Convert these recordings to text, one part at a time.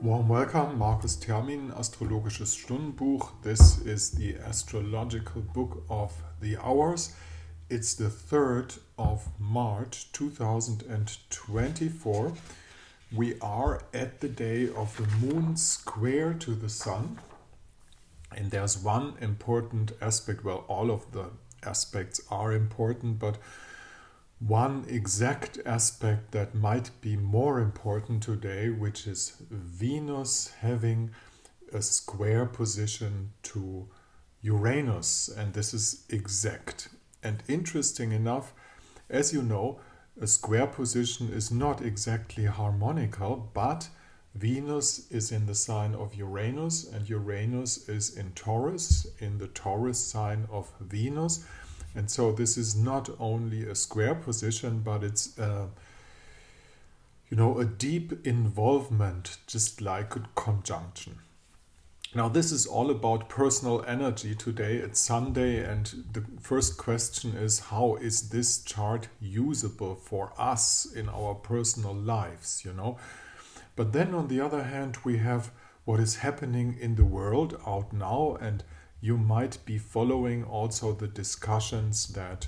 Warm welcome, Markus Termin, Astrologisches Stundenbuch. This is the Astrological Book of the Hours. It's the 3rd of March 2024. We are at the day of the moon square to the sun. And there's one important aspect, well, all of the aspects are important, but one exact aspect that might be more important today, which is Venus having a square position to Uranus, and this is exact. And interesting enough, as you know, a square position is not exactly harmonical, but Venus is in the sign of Uranus, and Uranus is in Taurus, in the Taurus sign of Venus. And so this is not only a square position, but it's a deep involvement, just like a conjunction. Now this is all about personal energy today. It's Sunday, and the first question is, how is this chart usable for us in our personal lives, But then on the other hand, we have what is happening in the world out now, and you might be following also the discussions that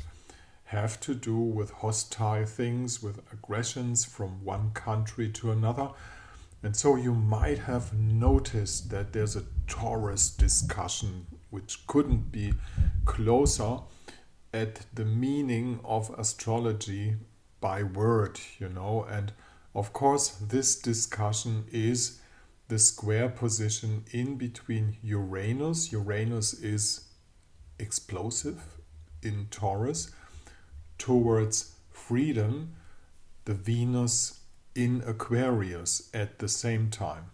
have to do with hostile things, with aggressions from one country to another. And so you might have noticed that there's a Taurus discussion which couldn't be closer at the meaning of astrology by word, And of course, this discussion is the square position in between Uranus. Uranus is explosive in Taurus towards freedom, the Venus in Aquarius at the same time.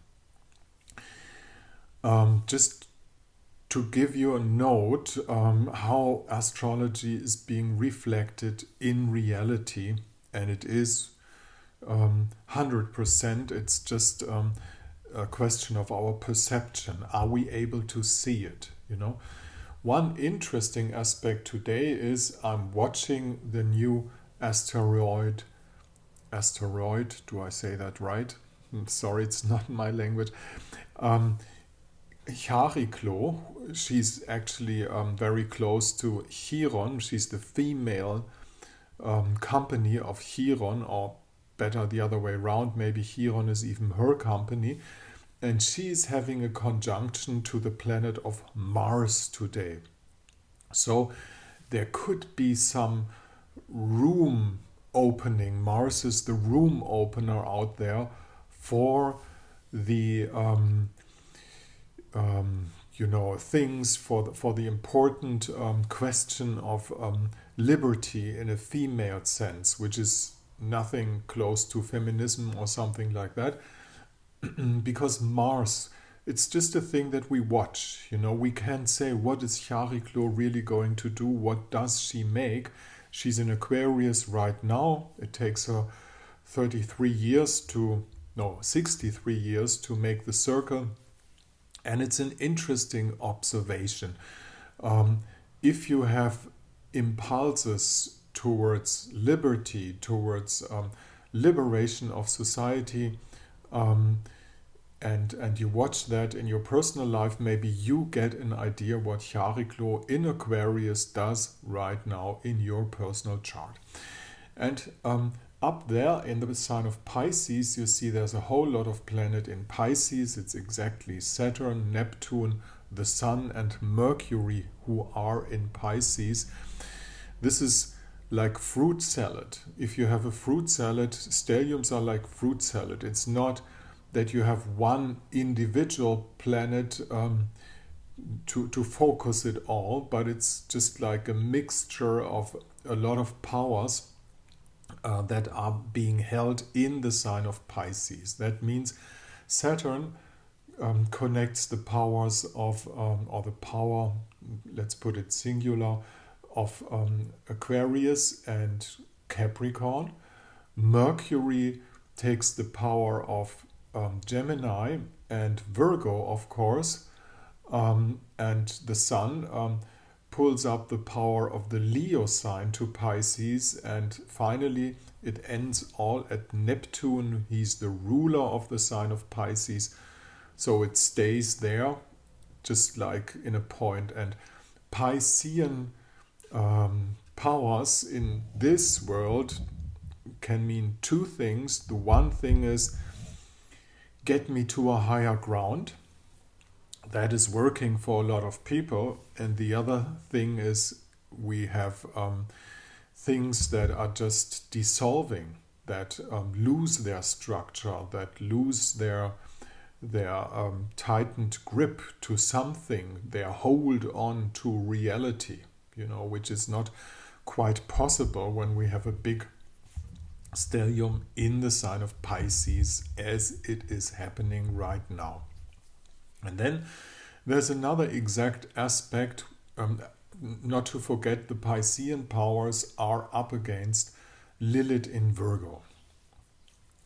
Just to give you a note how astrology is being reflected in reality, and it is 100%, it's just a question of our perception. Are we able to see it? One interesting aspect today is I'm watching the new asteroid. Do I say that right? Sorry, it's not my language. Chariklo, she's actually very close to Chiron. She's the female company of Chiron, or better the other way around, maybe Chiron is even her company, and she's having a conjunction to the planet of Mars today. So there could be some room opening. Mars is the room opener out there for the things, for the important question of liberty in a female sense, which is nothing close to feminism or something like that, because Mars, it's just a thing that we watch. We can't say, what is Chariklo really going to do? What does she make? She's in Aquarius right now. It takes her 63 years to make the circle. And it's an interesting observation. If you have impulses towards liberty, towards liberation of society, and you watch that in your personal life, maybe you get an idea what Chariklo in Aquarius does right now in your personal chart. And up there in the sign of Pisces, you see there's a whole lot of planet in Pisces. It's exactly Saturn, Neptune, the Sun, and Mercury who are in Pisces. This is like fruit salad. If you have a fruit salad, stelliums are like fruit salad. It's not that you have one individual planet to focus it all, but it's just like a mixture of a lot of powers that are being held in the sign of Pisces. That means Saturn connects the powers of, or the power, let's put it singular, of Aquarius and Capricorn. Mercury takes the power of Gemini and Virgo, of course, and the Sun pulls up the power of the Leo sign to Pisces, and finally it ends all at Neptune. He's the ruler of the sign of Pisces, so it stays there, just like in a point. And Piscean powers in this world can mean two things. The one thing is get me to a higher ground. That is working for a lot of people. And the other thing is we have things that are just dissolving, that lose their structure, that lose their tightened grip to something, their hold on to reality, which is not quite possible when we have a big stellium in the sign of Pisces, as it is happening right now. And then there's another exact aspect, not to forget the Piscean powers are up against Lilith in Virgo,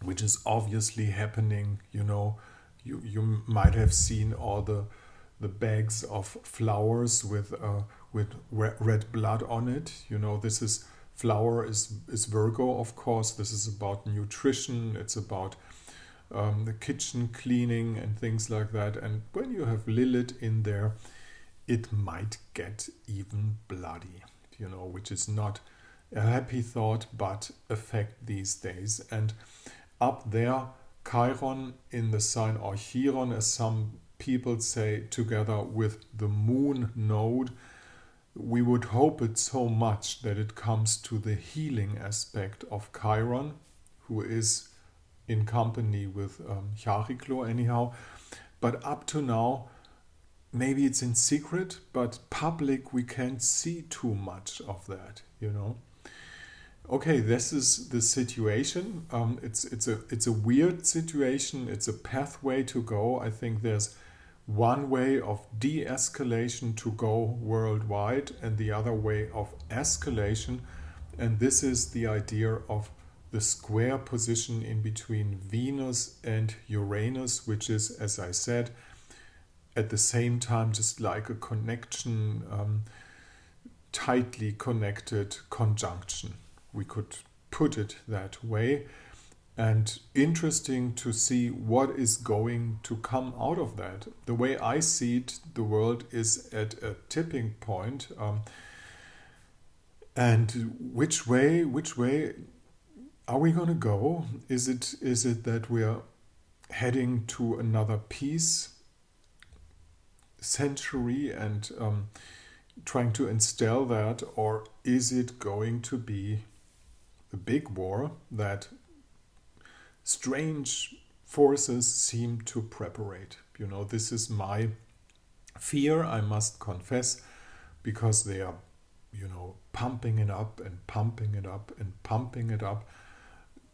which is obviously happening. You might have seen all the bags of flowers with red blood on it. Flower is Virgo, of course. This is about nutrition. It's about the kitchen cleaning and things like that. And when you have Lilith in there, it might get even bloody, which is not a happy thought, but a fact these days. And up there, Chiron in the sign, or Chiron, as some people say, together with the moon node, we would hope it so much that it comes to the healing aspect of Chiron, who is in company with Chariklo anyhow. But up to now, maybe it's in secret, but public we can't see too much of that, Okay, this is the situation. It's a weird situation. It's a pathway to go. I think there's one way of de-escalation to go worldwide and the other way of escalation. And this is the idea of the square position in between Venus and Uranus, which is, as I said, at the same time just like a connection, tightly connected conjunction. We could put it that way. And interesting to see what is going to come out of that. The way I see it, the world is at a tipping point. And which way are we going to go? Is it that we are heading to another peace century and trying to instill that, or is it going to be a big war that strange forces seem to preparate? This is my fear, I must confess, because they are, pumping it up and pumping it up and pumping it up.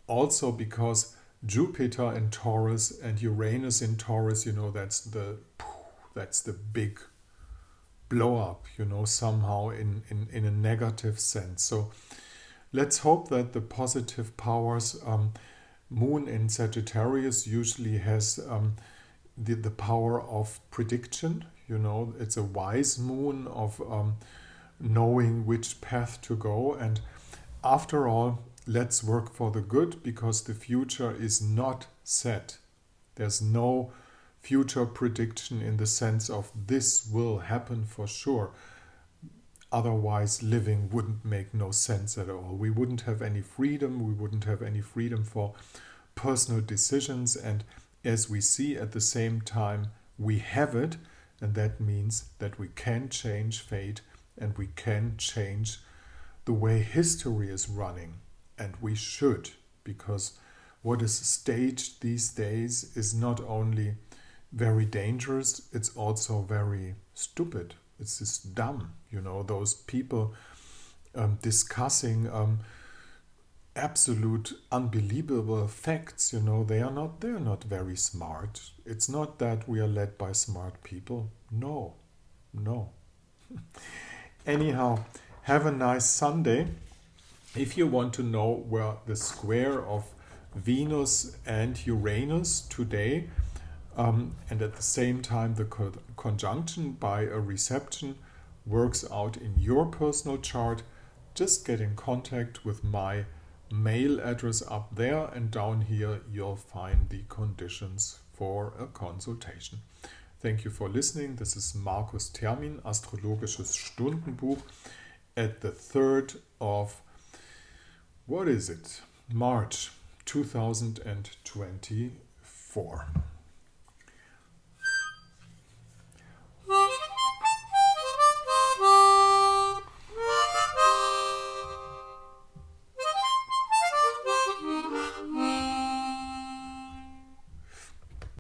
Also because Jupiter in Taurus and Uranus in Taurus, that's the big blow up, somehow in a negative sense. So let's hope that the positive powers, Moon in Sagittarius usually has the power of prediction. It's a wise moon of knowing which path to go. And after all, let's work for the good, because the future is not set. There's no future prediction in the sense of this will happen for sure. Otherwise, living wouldn't make no sense at all. We wouldn't have any freedom. We wouldn't have any freedom for personal decisions. And as we see at the same time, we have it. And that means that we can change fate and we can change the way history is running. And we should, because what is staged these days is not only very dangerous, it's also very stupid. It's just dumb, those people discussing absolute unbelievable facts, they are not very smart. It's not that we are led by smart people. No. Anyhow, have a nice Sunday. If you want to know where the square of Venus and Uranus today, and at the same time the conjunction by a reception works out in your personal chart, just get in contact with my mail address up there, and down here you'll find the conditions for a consultation. Thank you for listening. This is Markus Termin, Astrologisches Stundenbuch, at the 3rd of, March 2024.